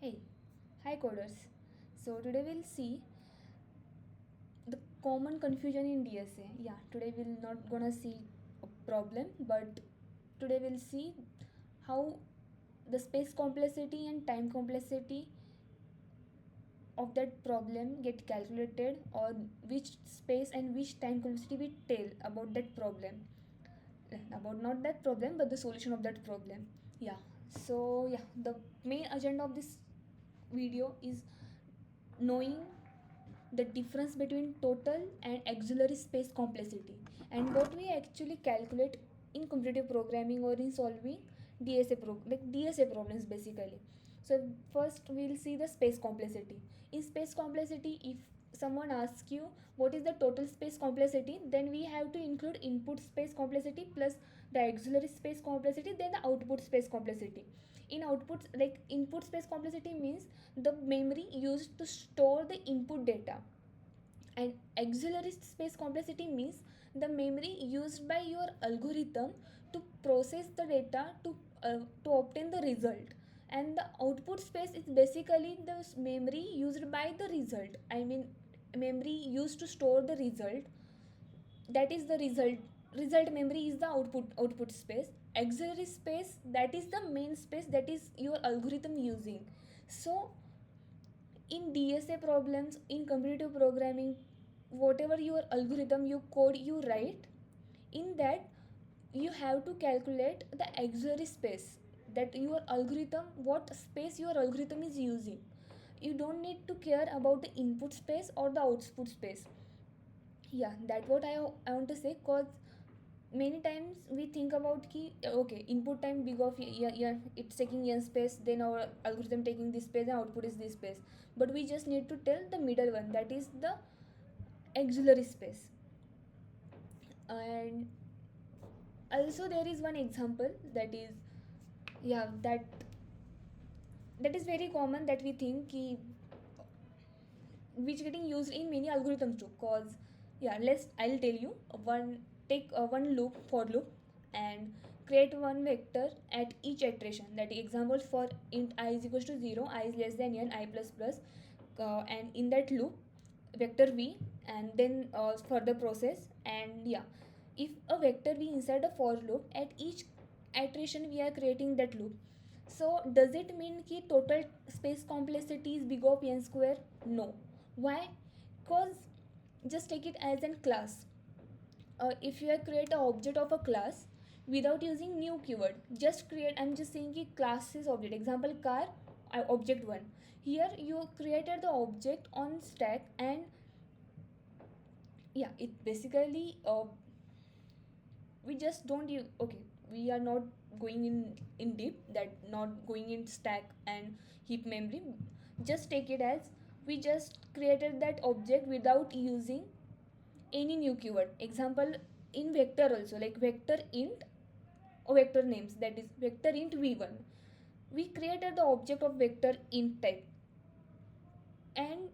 Hey, hi coders. So today we'll see the common confusion in DSA. Yeah, today we'll not gonna see a problem, but today we'll see how the space complexity and time complexity of that problem get calculated, or which space and which time complexity we tell about that problem. About not that problem but the solution of that problem. Yeah. So yeah, the main agenda of this video is knowing the difference between total and auxiliary space complexity and what we actually calculate in competitive programming or in solving DSA problems basically. So first we'll see the space complexity. In space complexity, if someone asks you what is the total space complexity, then we have to include input space complexity plus the auxiliary space complexity, then the output space complexity. In output, like input space complexity means the memory used to store the input data, and auxiliary space complexity means the memory used by your algorithm to process the data to obtain the result. And the output space is basically the memory used by the result, I mean memory used to store the result. That is the result memory is the output space. Auxiliary space, that is the main space that is your algorithm using. So in DSA problems, in competitive programming, whatever your algorithm, you code you write, in that you have to calculate the auxiliary space, that your algorithm, what space your algorithm is using. You don't need to care about the input space or the output space. Yeah, that's what I want to say, cause many times we think about ki okay, input time big of, yeah, it's taking n space, then our algorithm taking this space and output is this space, but we just need to tell the middle one, that is the auxiliary space. And also there is one example that is, yeah, that is very common, that we think ki, which getting used in many algorithms too, cause yeah, I'll tell you one. Take one loop, for loop, and create one vector at each iteration. That example, for int I is equals to 0, I is less than n, I plus plus, and in that loop vector v, and then further process. And yeah, if a vector v inside a for loop, at each iteration we are creating that loop. So does it mean ki total space complexity is big of n square? No. Why? Because just take it as a class. If you create an object of a class without using new keyword, just create, I'm just saying ki class is object, example car, object 1. Here you created the object on stack, and yeah, it basically we just don't use, okay, we are not going in deep, that not going in stack and heap memory. Just take it as we just created that object without using any new keyword. Example, in vector also, like vector int or vector names, that is vector int v1, we created the object of vector int type. And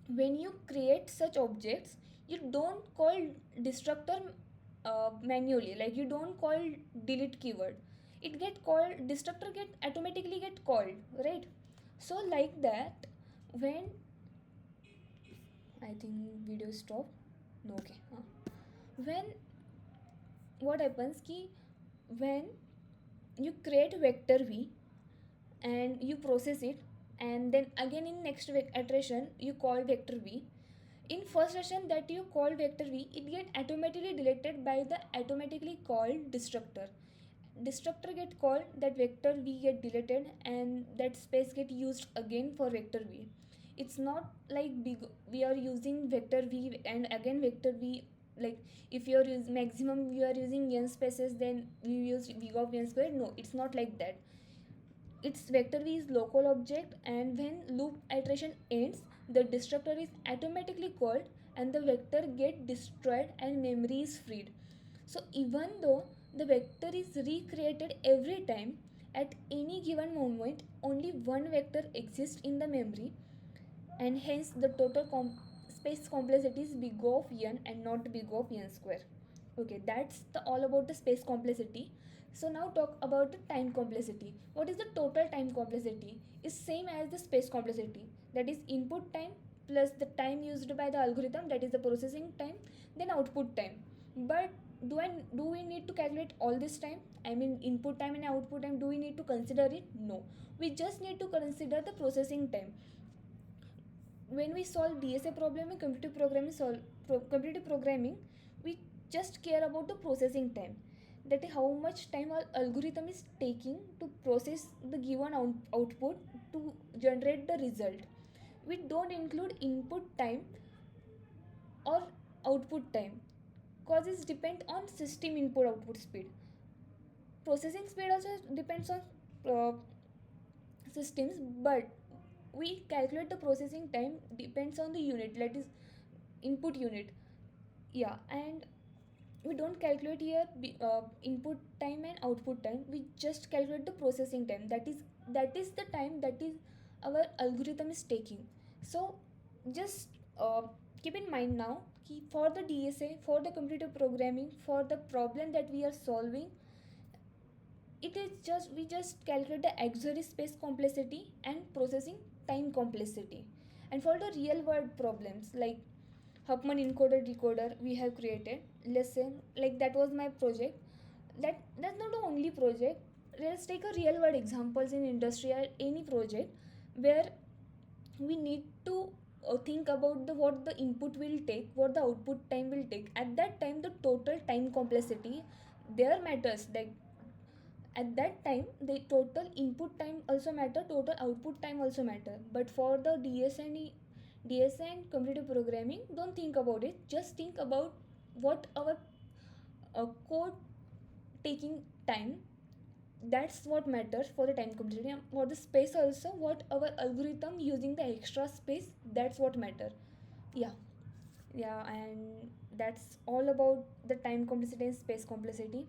when you create such objects, you don't call destructor manually, like you don't call delete keyword, it get called, destructor get automatically get called, right? So like that, when I think video stop, no, okay, when what happens ki, when you create vector v and you process it, and then again in next iteration you call vector v, in first iteration that you call vector v, it get automatically deleted by the automatically called destructor get called, that vector v get deleted, and that space get used again for vector v. It's not like big, we are using vector v and again vector v, like if you're using maximum, you are using n spaces, then you use v of n square. No, it's not like that. Its vector v is local object, and when loop iteration ends, the destructor is automatically called and the vector get destroyed and memory is freed. So even though the vector is recreated every time, at any given moment only one vector exists in the memory, and hence the total space complexity is big of n and not big of n square. Okay, that's the all about the space complexity. So now talk about the time complexity. What is the total time complexity? Is same as the space complexity. That is input time plus the time used by the algorithm, that is the processing time, then output time. But do we need to calculate all this time? I mean input time and output time, do we need to consider it? No. We just need to consider the processing time. When we solve DSA problem in computer programming, we just care about the processing time. That is how much time our algorithm is taking to process the given output to generate the result. We don't include input time or output time cause it depend on system input output speed. Processing speed also depends on uh, systems, but we calculate the processing time depends on the unit, that is input unit. Yeah, and we don't calculate here input time and output time, we just calculate the processing time, that is the time that is our algorithm is taking. So just keep in mind now for the DSA, for the computer programming, for the problem that we are solving, it is just we just calculate the auxiliary space complexity and processing time complexity. And for the real world problems like Huffman encoder decoder we have created, let's say like that was my project. That's not the only project. Let's take a real world examples in industry or any project where we need to think about the what the input will take, what the output time will take. At that time the total time complexity there matters. Like at that time the total input time also matter, total output time also matter. But for the DSA and computer programming, don't think about it, just think about what our code taking time, that's what matters for the time complexity. And for the space also, what our algorithm using the extra space, that's what matter. Yeah, yeah, and that's all about the time complexity and space complexity.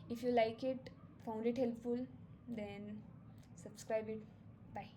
If you like it, found it helpful, then subscribe it. Bye.